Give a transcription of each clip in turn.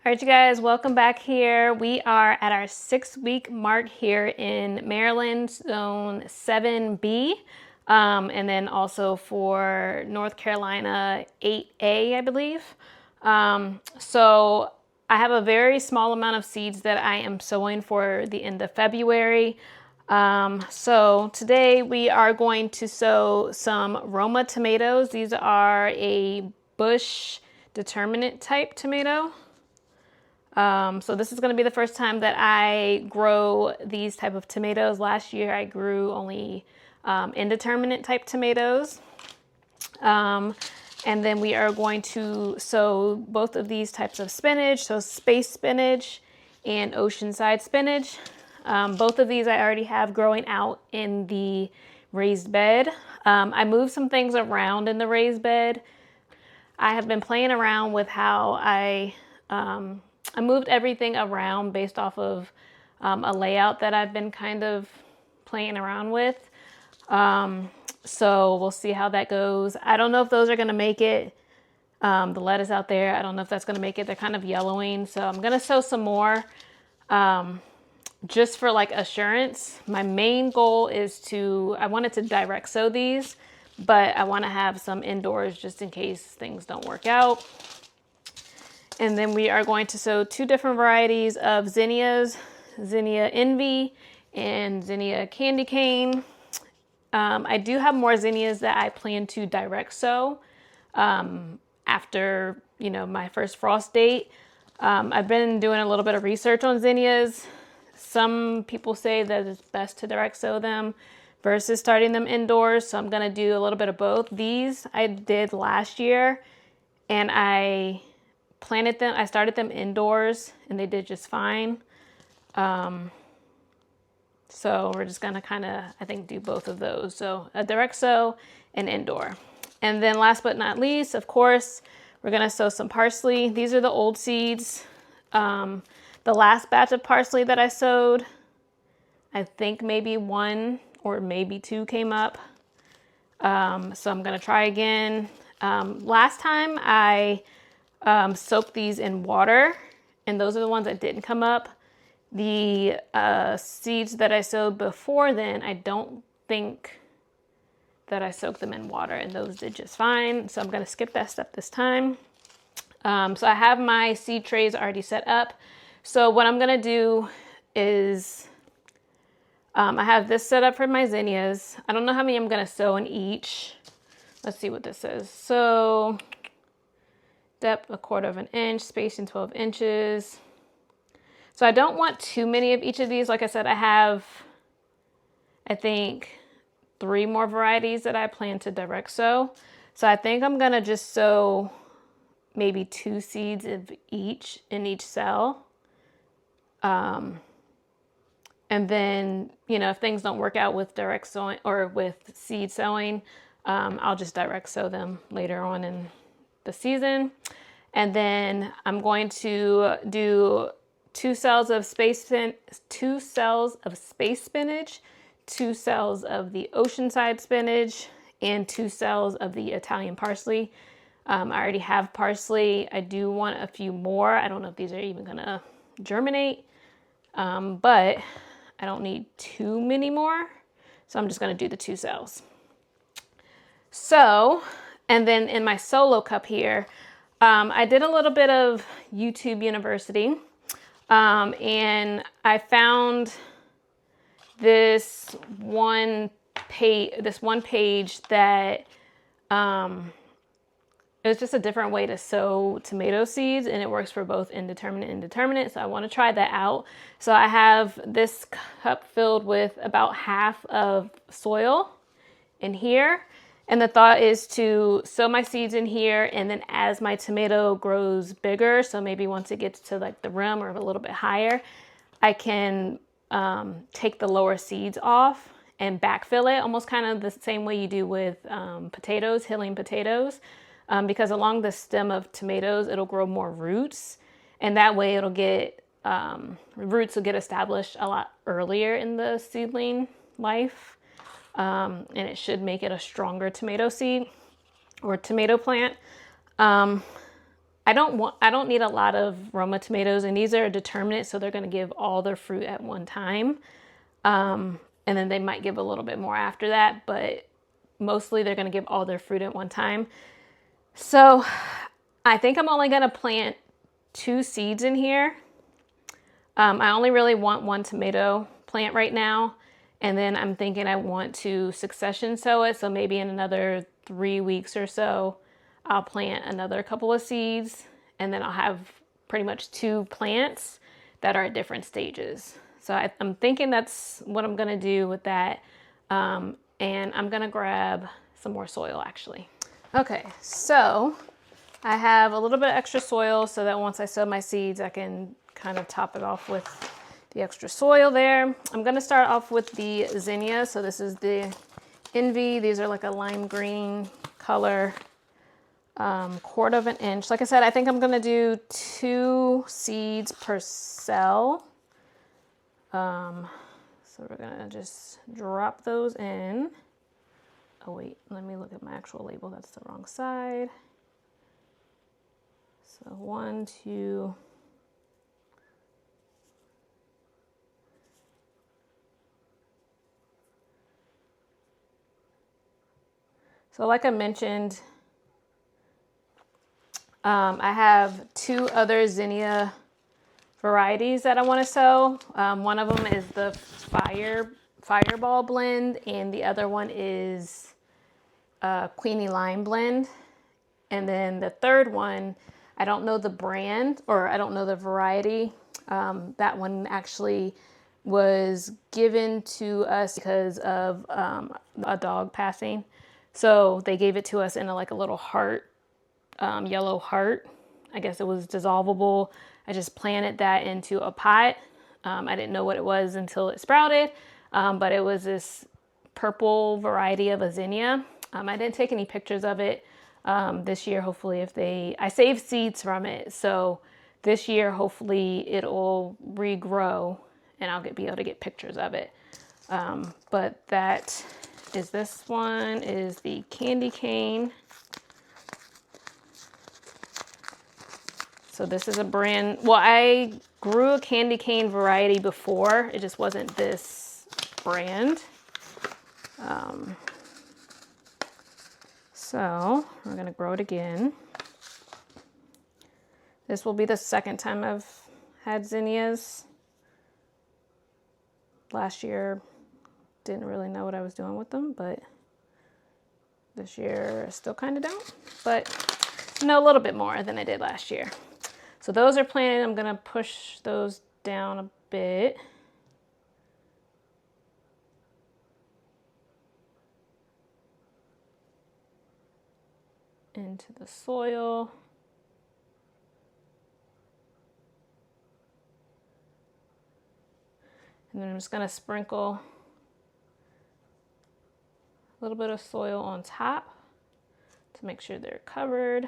All right, you guys, welcome back here. We are at our 6-week mark here in Maryland, zone 7B, and then also for North Carolina 8A, I believe. So I have a very small amount of seeds that I am sowing for the end of February. So today we are going to sow some Roma tomatoes. These are a bush determinate type tomato. So this is going to be the first time that I grow these type of tomatoes. Last year I grew only indeterminate type tomatoes. And then we are going to sow both of these types of spinach, so space spinach and Oceanside spinach. Both of these I already have growing out in the raised bed. I moved some things around in the raised bed. I have been playing around with how I moved everything around based off of a layout that I've been kind of playing around with. So we'll see how that goes. I don't know if those are going to make it. The lettuce out there, I don't know if that's going to make it. They're kind of yellowing. So I'm going to sow some more just for like assurance. My main goal is I wanted to direct sow these, but I want to have some indoors just in case things don't work out. And then we are going to sow 2 different varieties of zinnias, Zinnia Envy and Zinnia Candy Cane. I do have more zinnias that I plan to direct sow after, my first frost date. I've been doing a little bit of research on zinnias. Some people say that it's best to direct sow them versus starting them indoors. So I'm going to do a little bit of both. These I did last year and I planted them. I started them indoors and they did just fine. So we're just gonna kind of, I think, do both of those. So a direct sow and indoor. And then last but not least, of course, we're gonna sow some parsley. These are the old seeds. The last batch of parsley that I sowed, I think maybe 1 or maybe 2 came up. So I'm gonna try again. Last time I soaked these in water, and those are the ones that didn't come up. The seeds that I sowed before then, I don't think that I soaked them in water, and those did just fine. So I'm going to skip that step this time. So I have my seed trays already set up. So what I'm going to do is I have this set up for my zinnias. I don't know how many I'm going to sow in each. Let's see what this says. So depth 1/4 inch, spacing 12 inches. So I don't want too many of each of these. Like I said, I have, I think, 3 more varieties that I plan to direct sow. So I think I'm gonna just sow maybe 2 seeds of each in each cell. And then, if things don't work out with direct sowing or with seed sowing, I'll just direct sow them later on in the season. And then I'm going to do 2 cells of space spinach, 2 cells of the Oceanside spinach, and 2 cells of the Italian parsley. I already have parsley. I do want a few more. I don't know if these are even gonna germinate, but I don't need too many more. So I'm just gonna do the 2 cells. So, and then in my solo cup here, I did a little bit of YouTube University. And I found this one page that it was just a different way to sow tomato seeds, and it works for both indeterminate and determinate. So I want to try that out. So I have this cup filled with about half of soil in here. And the thought is to sow my seeds in here, and then as my tomato grows bigger, so maybe once it gets to like the rim or a little bit higher, I can take the lower seeds off and backfill it, almost kind of the same way you do with potatoes, hilling potatoes, because along the stem of tomatoes, it'll grow more roots, and that way it'll get, roots will get established a lot earlier in the seedling life. And it should make it a stronger tomato seed or tomato plant. I don't need a lot of Roma tomatoes, and these are a determinate, so they're going to give all their fruit at one time. And then they might give a little bit more after that, but mostly they're going to give all their fruit at one time. So I think I'm only going to plant 2 seeds in here. I only really want 1 tomato plant right now. And then I'm thinking I want to succession sow it. So maybe in another 3 weeks or so, I'll plant another couple of seeds. And then I'll have pretty much 2 plants that are at different stages. So I'm thinking that's what I'm going to do with that. And I'm going to grab some more soil actually. Okay, so I have a little bit of extra soil so that once I sow my seeds, I can kind of top it off with the extra soil there. I'm going to start off with the zinnias. So this is the Envy. These are like a lime green color, 1/4 of an inch. Like I said, I think I'm going to do 2 seeds per cell. So we're gonna just drop those in. Oh wait, let me look at my actual label. That's the wrong side. So 1, 2. So like I mentioned, I have 2 other zinnia varieties that I want to sow. One of them is the Fireball blend, and the other one is Queenie Lime blend. And then the third one, I don't know the brand, or I don't know the variety. That one actually was given to us because of a dog passing. So they gave it to us in like a little heart, yellow heart. I guess it was dissolvable. I just planted that into a pot. I didn't know what it was until it sprouted, but it was this purple variety of a zinnia. I didn't take any pictures of it this year. Hopefully I saved seeds from it. So this year, hopefully it'll regrow and I'll be able to get pictures of it. But that is, this one is the candy cane. So this is a brand, well, I grew a candy cane variety before. It just wasn't this brand. So we're gonna grow it again. This will be the second time I've had zinnias. Last year, didn't really know what I was doing with them, but this year I still kind of don't, but know a little bit more than I did last year. So those are planted. I'm gonna push those down a bit. Into the soil. And then I'm just gonna sprinkle a little bit of soil on top to make sure they're covered.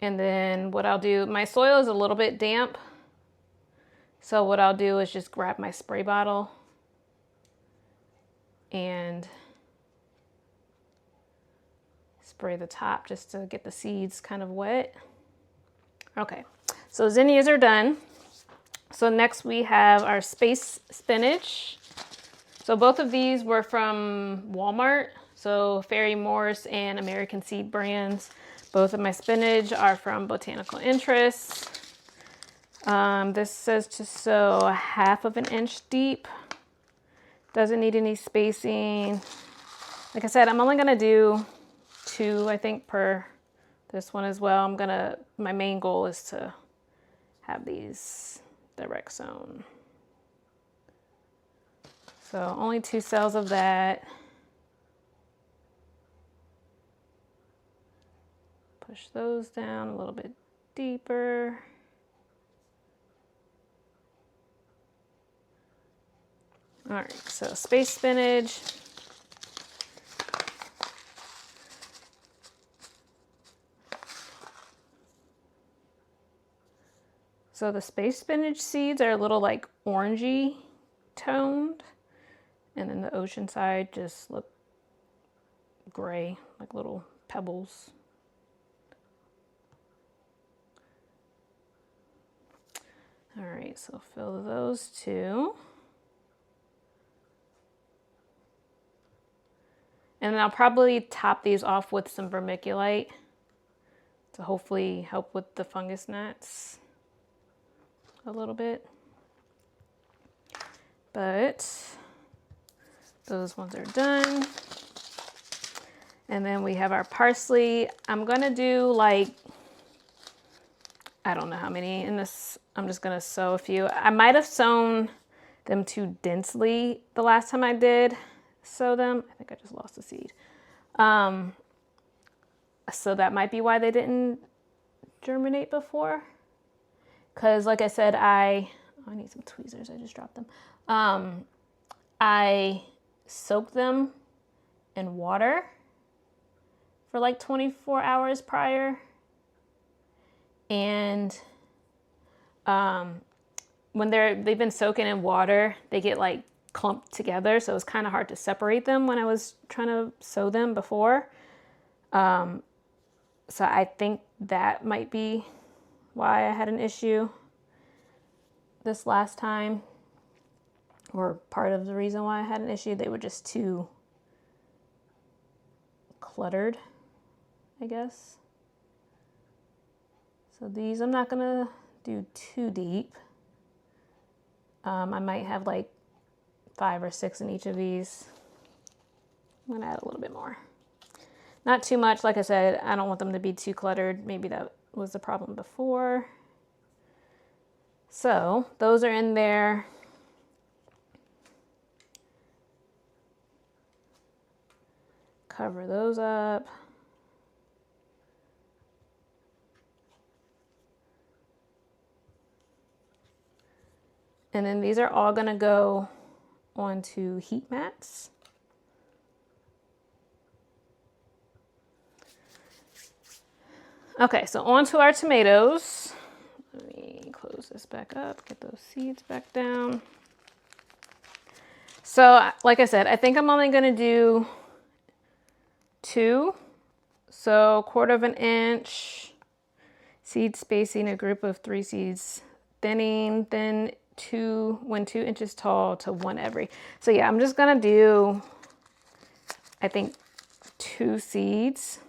And then what I'll do, my soil is a little bit damp. So what I'll do is just grab my spray bottle and spray the top just to get the seeds kind of wet. Okay, so zinnias are done. So next we have our space spinach. So both of these were from Walmart. So Ferry, Morse, and American Seed brands. Both of my spinach are from Botanical Interest. This says to sow 1/2 inch deep. Doesn't need any spacing. Like I said, I'm only gonna do 2, I think, per this one as well. My main goal is to have these direct sown. So only 2 cells of that. Push those down a little bit deeper. All right, so space spinach. So the space spinach seeds are a little like orangey toned, and then the Oceanside just look gray, like little pebbles. All right, so fill those two. And then I'll probably top these off with some vermiculite to hopefully help with the fungus gnats a little bit. But those ones are done. And then we have our parsley. I'm gonna do like, I don't know how many in this. I'm just gonna sow a few. I might have sown them too densely the last time I did sow them. I think I just lost a seed. So that might be why they didn't germinate before. Cause like I said, I need some tweezers, I just dropped them. I soaked them in water for like 24 hours prior. And when they've been soaking in water, they get like clumped together. So it's kind of hard to separate them when I was trying to sow them before. So I think that might be why I had an issue this last time, or part of the reason why I had an issue. They were just too cluttered, I guess. So these I'm not gonna do too deep. I might have like 5 or 6 in each of these. I'm gonna add a little bit more. Not too much, like I said, I don't want them to be too cluttered. Maybe that was the problem before. So those are in there. Cover those up. And then these are all gonna go onto heat mats. Okay, so onto our tomatoes. Let me close this back up, get those seeds back down. So like I said, I think I'm only gonna do 2. So 1/4 inch seed spacing, a group of 3 seeds thinning, then 2 inches tall to 1 every. So yeah, I'm just gonna do, I think 2 seeds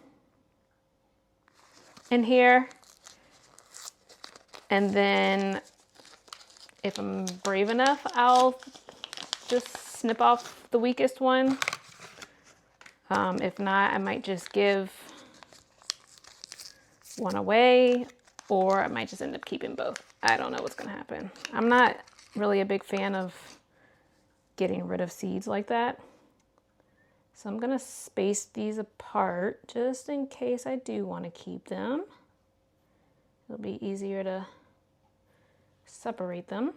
in here. And then if I'm brave enough, I'll just snip off the weakest one. If not, I might just give one away, or I might just end up keeping both. I don't know what's gonna happen. I'm not really a big fan of getting rid of seeds like that. So I'm gonna space these apart just in case I do wanna keep them. It'll be easier to separate them.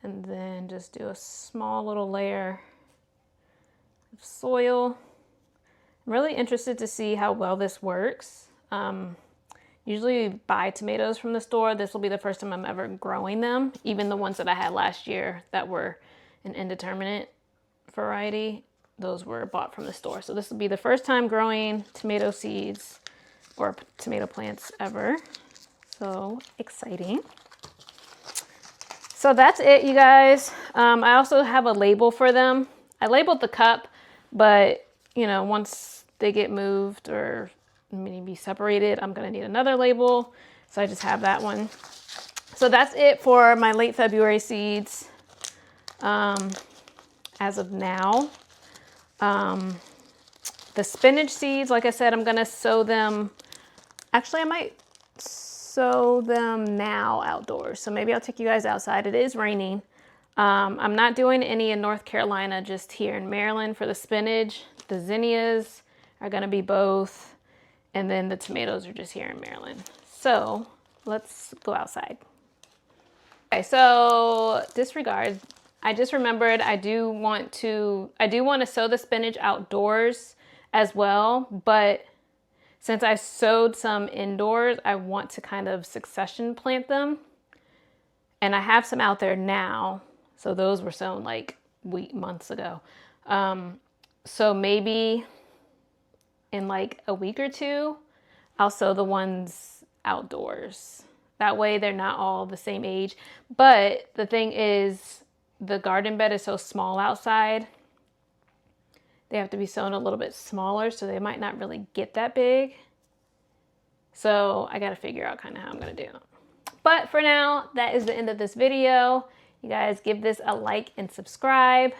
And then just do a small little layer of soil. I'm really interested to see how well this works. Usually buy tomatoes from the store. This will be the first time I'm ever growing them. Even the ones that I had last year that were an indeterminate variety, those were bought from the store. So this will be the first time growing tomato seeds or tomato plants ever. So exciting. So that's it, you guys. I also have a label for them. I labeled the cup, but you know, once they get moved or maybe separated, I'm gonna need another label. So I just have that one. So that's it for my late February seeds as of now. The spinach seeds, like I said, I'm gonna sow them. Actually, I might sow them now outdoors. So maybe I'll take you guys outside. It is raining. I'm not doing any in North Carolina, just here in Maryland for the spinach. The zinnias are gonna be both. And then the tomatoes are just here in Maryland. So let's go outside. Okay, so disregard. I just remembered I do want to sow the spinach outdoors as well, but since I sowed some indoors, I want to kind of succession plant them. And I have some out there now. So those were sown like months ago. So maybe in like a week or two, I'll sow the ones outdoors. That way they're not all the same age. But the thing is, the garden bed is so small outside, they have to be sown a little bit smaller, so they might not really get that big. So I got to figure out kind of how I'm going to do it. But for now, that is the end of this video. You guys give this a like and subscribe.